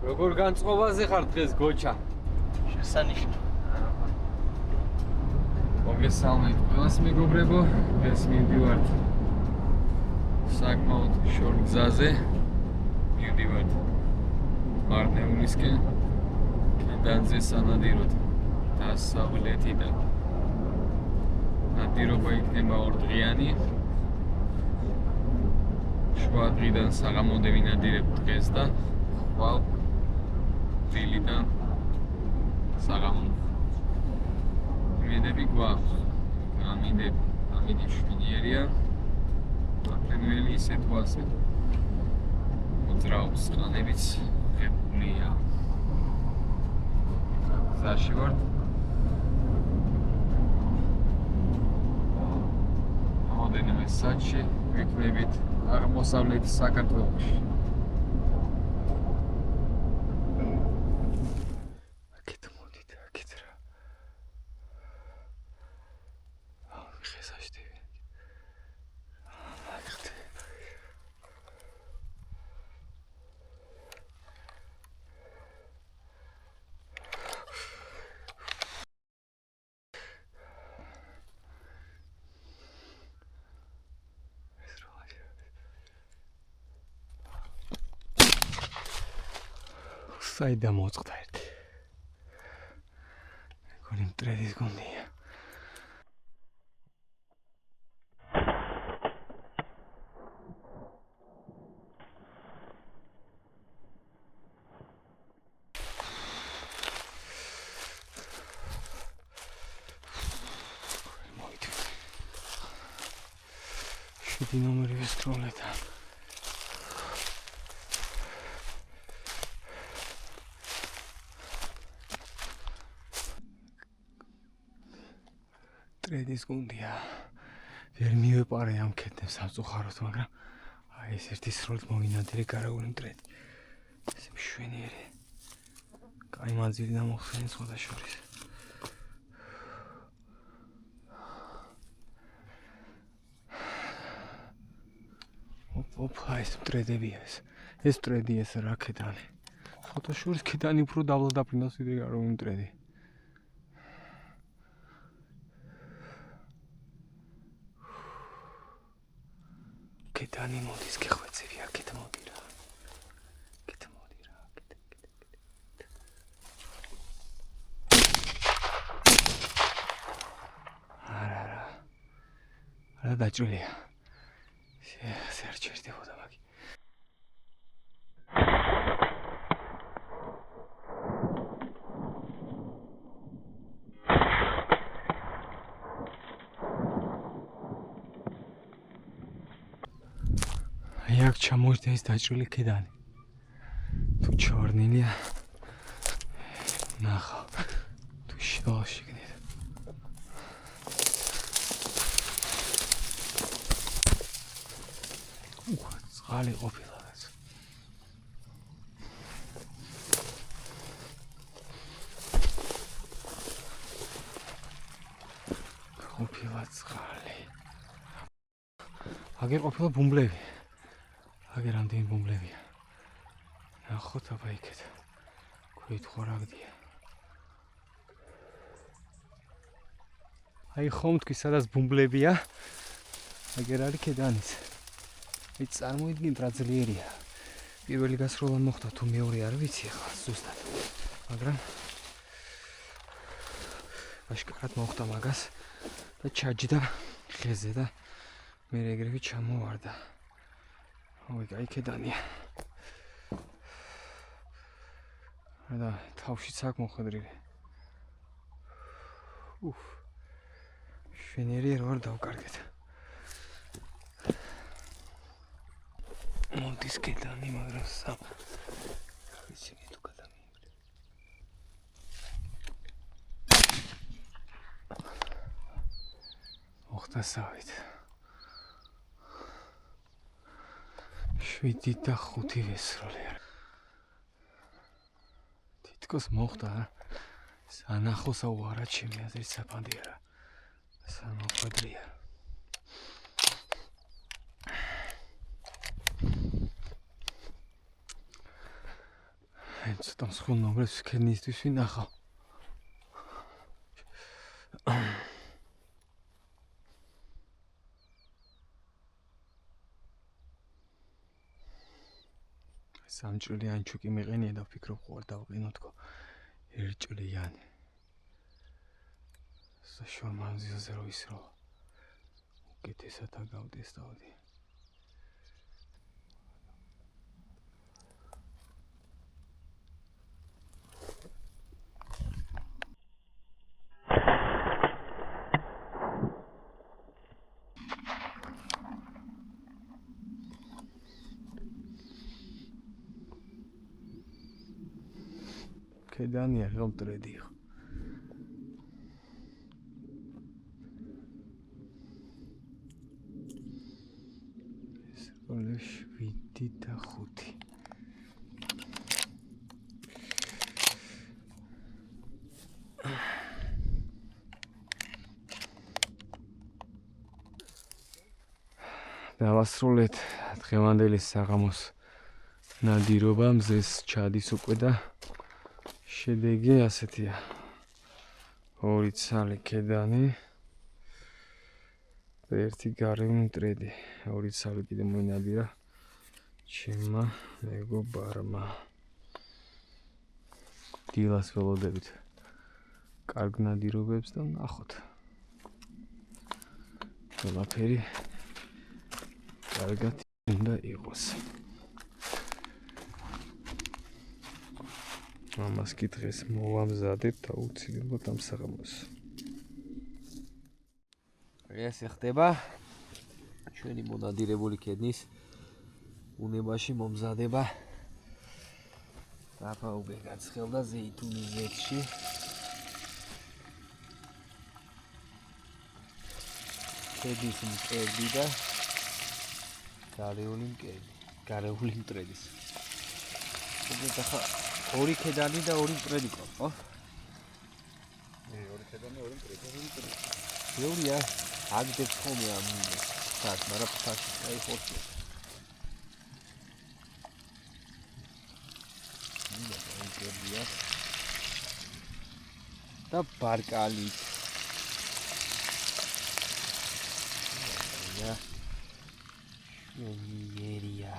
როგორ განწყობაზე ხარ დღეს გოჩა? შესანიშნავ. მოგესალმებით ყველას მეგობრებო, დღეს მივდივართ საკმაოდ შორ გზაზე. მივდივართ მარნეულისკენ, კედანზე სანადიროდ დასავლეთიდან. ნადირობა იქნება ორდღიანი. შუა დღიდან საღამომდე ვინადირებ დღეს და ხვალ დილიდან საღამომდე. მიდები გვაქვს. ამიდი შვიდიერია. აფენველი ისე თუ ასე. მოძრაობს ყანებიც ღებულია. გზაში ვარ. ამოდენიმე საათში ვიქნებით აღმოსავლეთ საქართველოში. აქეთ მოდით, აქეთ რა. ხესაშტები. აქეთ. საიდან მოწყდა ერთი. მეგონი მტრედის გუნდია. შვიდი ნომერი ვისწავლეთა. ტრედის გუნდია. ვერ მივეპარე ამ კეთებს სამწუხაროდ, მაგრამ აი ეს ერთი სრულად მოვინადირე გარეული მტრედი. ეს მშვენიერი. კაი მანძილი დამოხსენი სხვადასხვა. ოპა ეს მტრედებია ეს. ეს მტრედი ეს რა კედანი. ხოთაშორის კედანი უფრო დაბლა დაფრინავს ვიდრე გარეული მტრედი. კედანი მოდის გეხვეწები აქეთ მოდი რა. აქეთ მოდი რა. არა დაჭრილია. ეს არ ჩერდებოდა მაგი. აი აქ ჩამოვიდა ეს დაჭრილი კედანი. თუ ჩორნილია. ნახავ. თუ შილში გნით. წყალი ყოფილა რაც. ყოფილა წყალი. აგერ ყოფილა ბუმბლები. აგერ ამდენი ბუმბლებია. ნახოთ აბა იქეთ. ქვით ხორაგდია. აი ხომ თქვი სადაც ბუმბლებია. აგერ არის კედანიც. აი წარმოიდგინეთ რა ძლიერია. პირველი გასროლა მოხდა თუ მეორე არ ვიცი ახლა ზუსტად. მაგრამ აშკარად მოხდა მაგას და ჩაჯდა ხეზე და მე ეგრევე ჩამოვარდა. ой, кай კედანია. და თავშიც აქ მოხდრილი. შვენიერი რა დავკარგეთ. მოდის კედანი, მაგრამ სამ. ვიცი მე თუ გადამიიღე. მოხდა სავით. 7 და 5 ვესროლე. თითქოს მოხდა რა. სანახოსა უარა ჩემი აზრით საფანდია. სამოხდრია. ცოტა მსხვილ ნომრებს ვქენისთვის ვინახავ. სამჭრილიანი ჩუკი მიყენია და ვფიქრობ ხوار დავყინო თქო. ერთჭრილიანი. საშუალო მანძილზე რო ისრო. უკეთესად აგავტესტავდი. კედანი არ გამტრედიო. ეს 7 და 5. დავასრულეთ დღევანდელი საღამოს ნადირობა, მზეს ჩადის უკვე და შედეგი ასეთია. 2 ცალი კედანი და 1 გარეული მტრედი. 2 ცალი კიდე მოინადირა ჩემმა მეგობარმა. დილას ველოდებით კარგ ნადირობებს და ნახოთ. ყველაფერი კარგად უნდა იყოს. მამას კი დღეს მოვამზადებ და უცილებლად ამ საღამოს. ეს ხდება ჩვენი მონადირებული კედნის უნებაში მომზადება. დაფაუბე გაცხელდა ზეითუნის ზეთში. კედლის მკერდი და გარეული მტრედის. ახლა 2 კედანი და 2 მტრედი ყავს, ხო? 2 კედანი, 2 მტრედი. ბევრია, აგდებს ხოლმე ამ სად, მაგრამ ფაში აი ხორცი. და ბარკალი. Ja. Schönerija.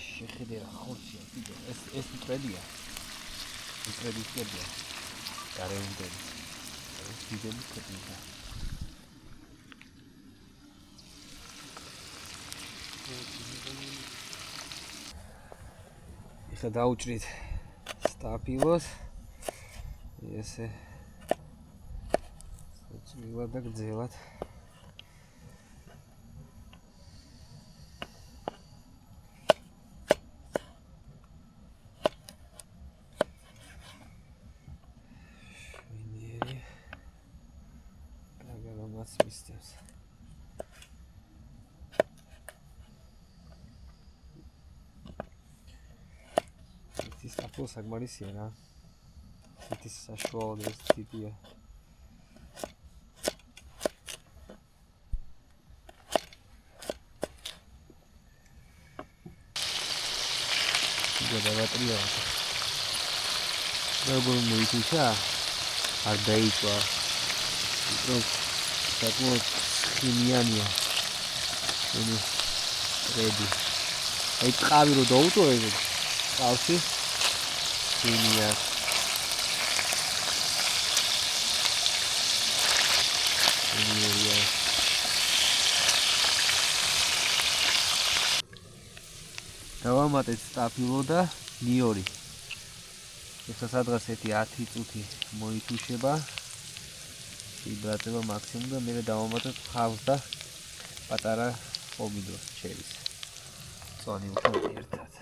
შეხედე რა ხორცია კიდე ეს მტრედია. მტრედის კედია. გარემონტი. ეს დიდები კედია. ეხლა დაუჭრით სტაფილოს. ესე წილად და გძელად. შვენიერი გაგალამაც მისდევს. სტაფილო საკმარისია რა. ის საშუალო ეს ტიპია. გადავატრია. როგორ მოიწია? არ დაიწვა. უფრო საკმაოდ ხილიანია. ეს რედი. აი ტყავი რო დაუტოვებ. ტყავში ხილია. დავამატეთ სტაფილო და ნიორი. ეხლა სადღაც 10 წუთი მოითუშება. იბრატება მაქსიმუმ და მე დავამატებ ხავს და პატარა პომიდორს ჩერის. წონი უფრო ერთად.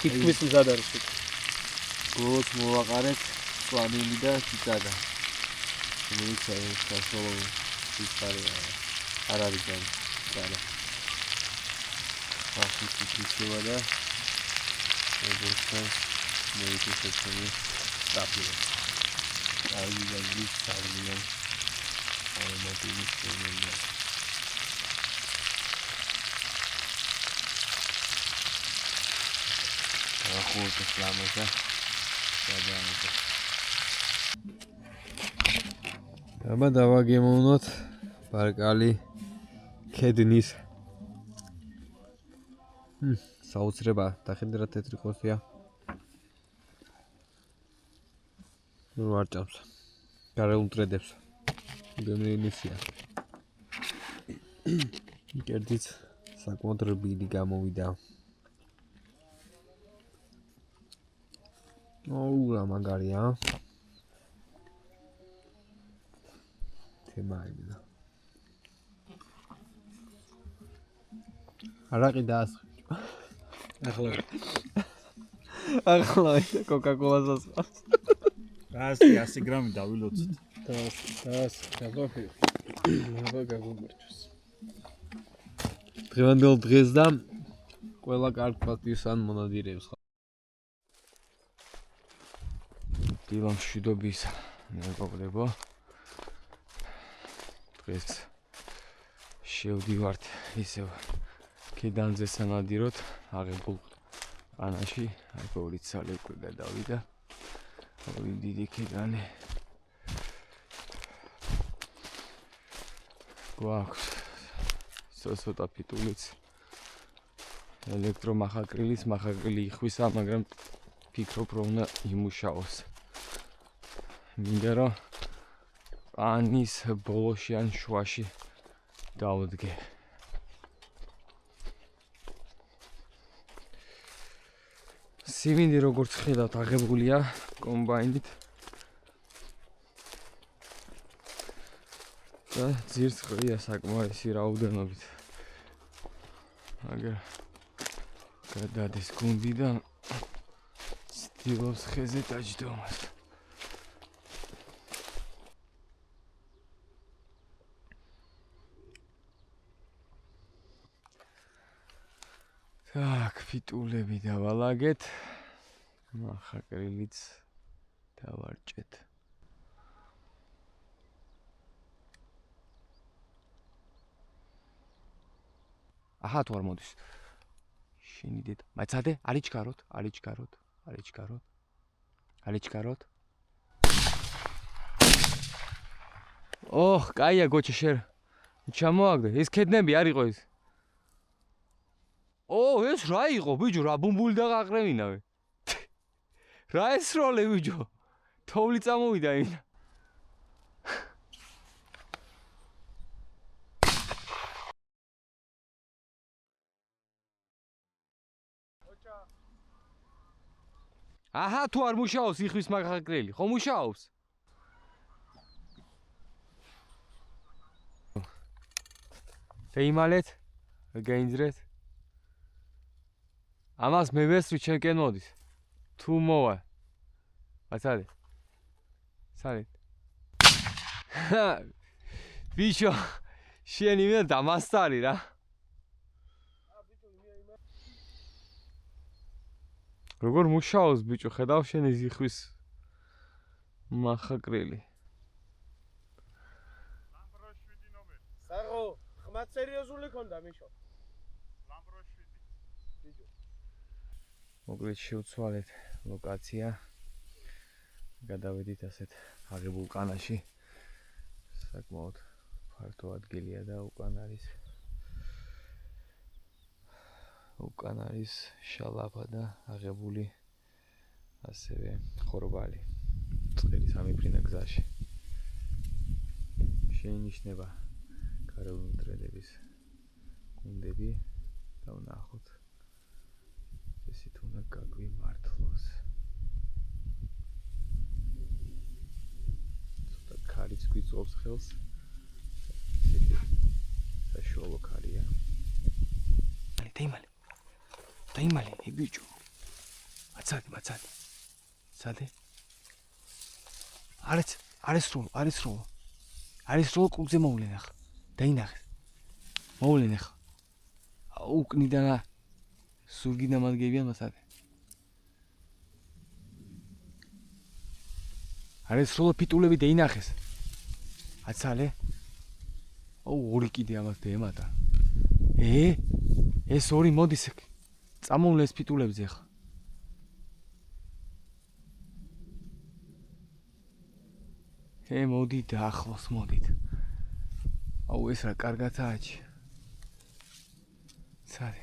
თითქმის მზად არის. გულს მოვაყარეთ წვანილი და ციცადა. რომელიც საშუალო სისტემაა. არ არის ძალიან. ახლა ისიჩება და როგორც მეიქის ეცემი დაპირა. აიგაგის სარგიან აეროპორტის შემოია. ახლა ფლამაზა გადაამოწა. აბა დავაგემოვნოთ ბარკალი ქედნის. საოცრება დახედრა თეთრი ხოსია. ნუ არ ჭამს. გარეულტრედებს. გემრიელისია. კერდიც საკმაოდ რბილი გამოვიდა. რა მაგარია. თემაინა. არაყი დაასხე. ახლა კოკა-კოლას ასხავს. 100 გრამი დავილოცეთ. დას გაგოფი. აბა გაგუმერჩოს. დღევანდელ დღეს და ყველა კარგ პატივს ან მონადირეებს. დილამ მშვიდობის მეგობრებო. დღეს შევდივართ ისევ ქედანზე სანადიროთ აღებულ ყანაში. აი ბევრი ცალი უკვე გადავიდა. ორი დიდი ქედანი. გვაქვს ცოტა ფიტულიც. ელექტრომახაკრილის მახაკრილი იხვისა, მაგრამ ფიქრობ რომ უნდა იმუშაოს. მინდა რომ ყანის ბოლოში ან შუაში დავდგე. სიმინდი როგორც ხედავთ აღებულია კომბაინით. და ძირს ყრია საკმარისი რაოდენობით. აგერ გადადის გუნდიდან ცდილობს ხეზე დაჯდომას. Так, ფიტულები დავალაგეთ. მახაკრილიც დავარჭეთ. აჰა, თუ არ მოდის. შენიდეთ. მაცადე, არიჩქაროთ. ოჰ, კაია გოჩა შენ. ჩამოაგდე. ეს ქედნები არ იყო ეს. ეს რა იყო, ბიჭო, რა ბუმბული დაღაყრევინავე. რა ეს როლე, ბიჭო? თოვლი წამოვიდა ინა. აჰა, თუ არ მუშაობს იხვის მახაკრილი, ხო მუშაობს? დაიმალეთ, გაინძრეთ. ამას მე ვესწრი ჩემკენ მოდის. თუ მოვა. მაცადე. სალეთ. ბიჭო, შენი მე დამასტარი რა. როგორ მუშაობს ბიჭო, ხედავ შენი ზიხვის მახაკრილი. ლამბრო 7 ნომერი. საღო, ხმად სერიოზული ქონდა მიშო. ლამბრო 7. ბიჭო. მოკლედ შევცვალეთ ლოკაცია. გადავედით ასეთ აღებულ ყანაში. საკმაოდ ფართო ადგილია და უკან არის შალაფა და აღებული ასევე ხორბალი. წყერის ამიფრინა გზაში. შეინიშნება გარეულტრედების გუნდები და ვნახოთ. ესეთ უნდა გაგვიმართლოს. ცოტა ქარიც გვიწოვს ხელს. საშუალო ქარია. დაიმალე, ბიჭო. მაცადე. მაცადე. არის რო კუგზე მოვლენ ახლა. დაინახე. მოვლენ ახლა. უკნიდან სურგიდან მადგებიან მაცადე. არა სროლა ფიტულები დაინახეს. აცალე. აუ ორი კიდე ამას დემატა. ეს ორი მოდის წამოვლეს ფიტულებზე ხა. მოდით ახლოს მოდით. აუ ეს რა კარგათაა აჩი. ცალე.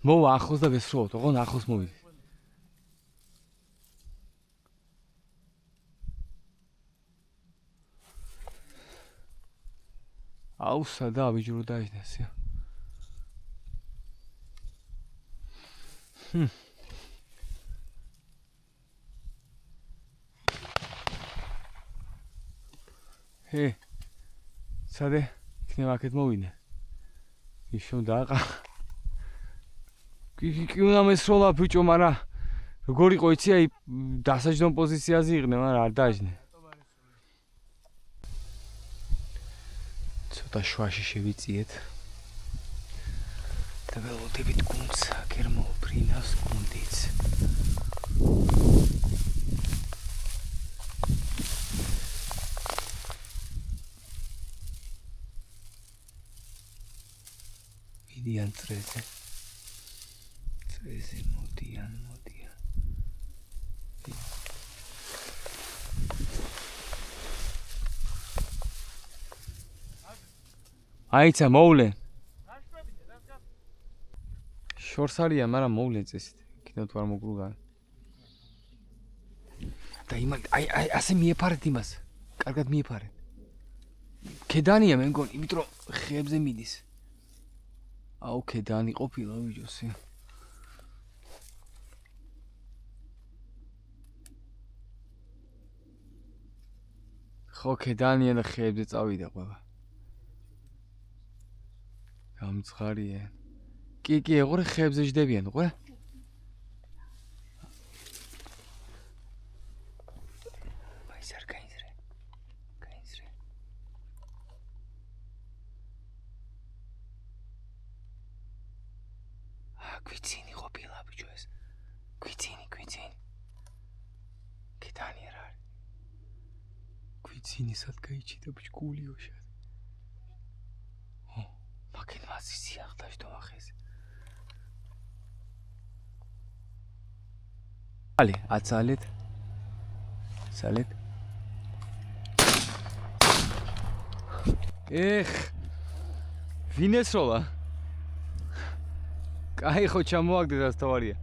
მოვა ახლოს და ვესროლოთ, ოღონ ახლოს მოვიდეთ. აუ სადა ავიჯრო დაიჭნეს. სადე იქნება აქეთ მოვიდე. ისო დააყა. კი უნდა მესროლა ბიჭო, მაგრამ როგორ იყო იცი, აი დასაჯდომ პოზიციაზე იყვნენ, მაგრამ არ დააჯნე. ცოტა შვაში შევიწიეთ. და ველოდებით გუნდს, აქერ მოფრინავს გუნდიც. მიდიან წრეზე. წრეზე მოდიან. აიცა მოვლენ. შორს არიან, მაგრამ მოვლენ წესით. კიდევ თუ არ მოგრუგან. და აი ასე მიეფარეთ იმას. კარგად მიეფარეთ. ქედანია მე მგონი, იმიტომ რომ ხეებზე მიდის. აუ ქედანი ყოფილა ვიჯოსი. ხო ქედანია და ხეებზე წავიდა ყველა. გამცხარია. კი, ეღორე ხეებზე ჯდებიან, ყურე. მაის არ გაინძრე. გვიცინი ყოფილა ბიჭო ეს. გვიცინი. ქედანი რა არის? გვიცინი სად გაიჩიდა ბჭკულიო შენ. მაკენ მასისი ახტაშ დოახეს. ალი, აცალეთ. სალეთ. ვინ ესროლა? კაი ხო ჩამოაგდე დასთავარია.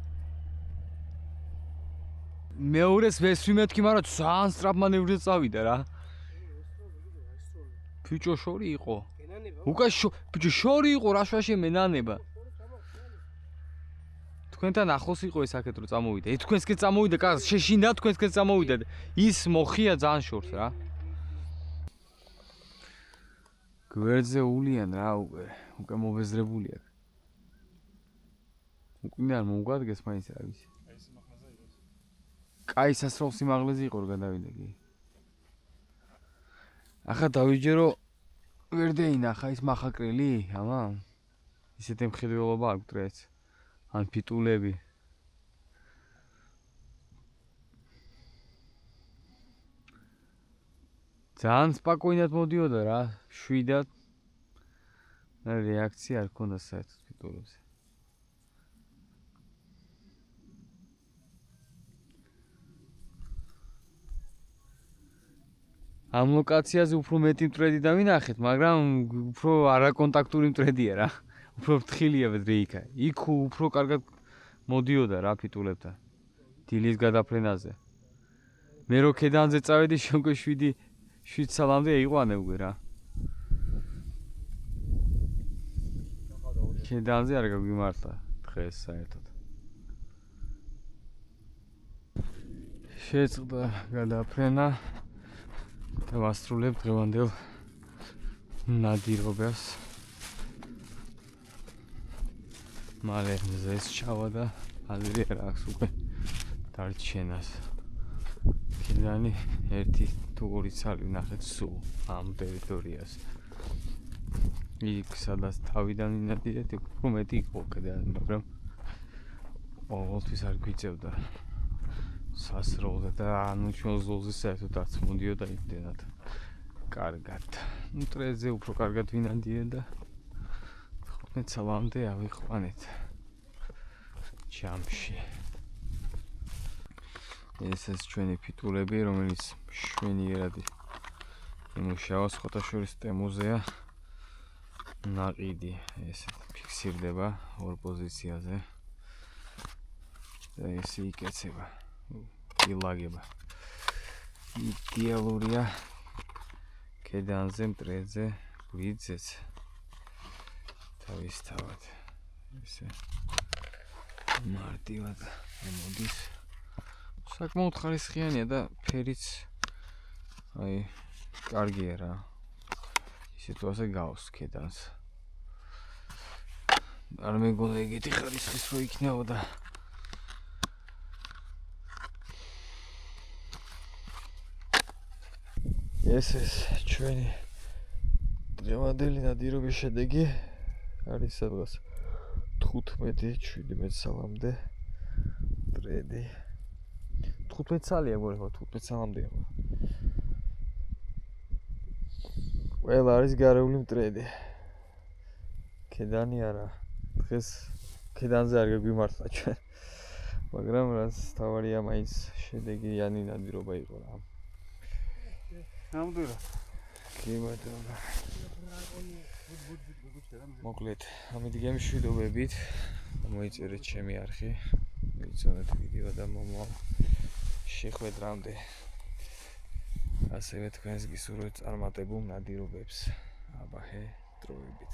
მეორეს ვესვიმეთქი, მაგრამ ძალიან სწრაფ მანევრზე წავიდა რა. ბიჭო შორი იყო. უკან ბიჭო შორი იყო, რა შვაში მენანება. თქვენთან ახლოს იყო ეს აქეთ რომ წამოვიდა. თქვენსკენ წამოვიდა, კაც შეშინდა თქვენსკენ წამოვიდა. ის მოხია ძალიან შორს რა. გვერდზე ულიან რა უკვე მოვეზრებული აქ. უკვე არ მომგვადგეს მაინც რა ვიცი. კაი სასროლ სიმაღლეზე იყო რომ გადავიდა კი. ახლა დავიჯერო ვერ დაინახა ის მახაკრილი, ამა. ისეთი მხედველობა აქვს დღეს. ან ფიტულები. ძალიან სპოკოინად მოდიოდა რა, შვიდად. რეაქცია არ ქონდა საერთოდ ფიტულებზე. ამ ლოკაციაზე უფრო მეტი მტრედი დავინახეთ, მაგრამ უფრო არაკონტაქტური მტრედია რა. უფრო ფრთხილია ვიდრე იქა. იქ უფრო კარგად მოდიოდა რა ფიტულებთან. დილის გადაფრენაზე. მე რო ქედანზე წავედი, შემდგე 7 სალამდე იყვანე უკვე რა. ქედანზე არ გაგვიმართა დღეს საერთოდ. შეწყდა გადაფრენა. და ვასრულებ დღევანდელ ნადირობას. მალე მზეს ჩავა და აზრი არ აქვს უკვე დარჩენას. ქედანი 1 თუ 2 ცალი ვნახეთ სულ ამ ტერიტორიას. იქ სადაც თავიდან ვინადირეთ, იქ უფრო მეტი იყო კიდევ, მაგრამ ყოველთვის არ გვიწევდა სასროლზე და ანუ ჩვენ ზოლზე საერთოდ არც მოდიოდა იმდენად კარგად. ნუ ტრეზე უფრო კარგად ვინადირე და 15 წლამდე ავიყვანეთ ჯამში. ეს ჩვენი ფიტულები, რომელიც მშვენიერად იმუშავა, სხვათა შორის ტემოზეა ნაყიდი, ესეთ ფიქსირდება ორ პოზიციაზე და ესე იკეცება, ილაგება. იდეალურია კედანზე, მტრედზე, გვიძეც თავისთავად ესე მარტივად მოდის. საკმაოდ ხარისხიანია და ფერიც აი კარგია რა. ისე თუ ასე გავს კედანს. არ მეგონა ეგეთი ხარისხის რო იქნებოდა. ეს ჩვენი დღევანდელი ნადირობის შედეგი არის სადღაც 15-17 წლამდე ტრედი. 15 წელია გორე, 15 წლამდე იყო. ყველა არის გარეული მტრედი. კედანი არა. დღეს კედანზე არ გვიმართლა ჩვენ. მაგრამ რაც თავარია მაინც შედეგიანი ნადირობა იყო რა. ნამდვილად. კი ბატონო. მოკლედ, ამით გემშვიდობებით. მოიწერეთ ჩემი არხი. მიგწონეთ ვიდეო და მომავალ შეხვედრამდე. ასევე თქვენს გისურვებთ წარმატებულ ნადირობებს. აბა, დროებით.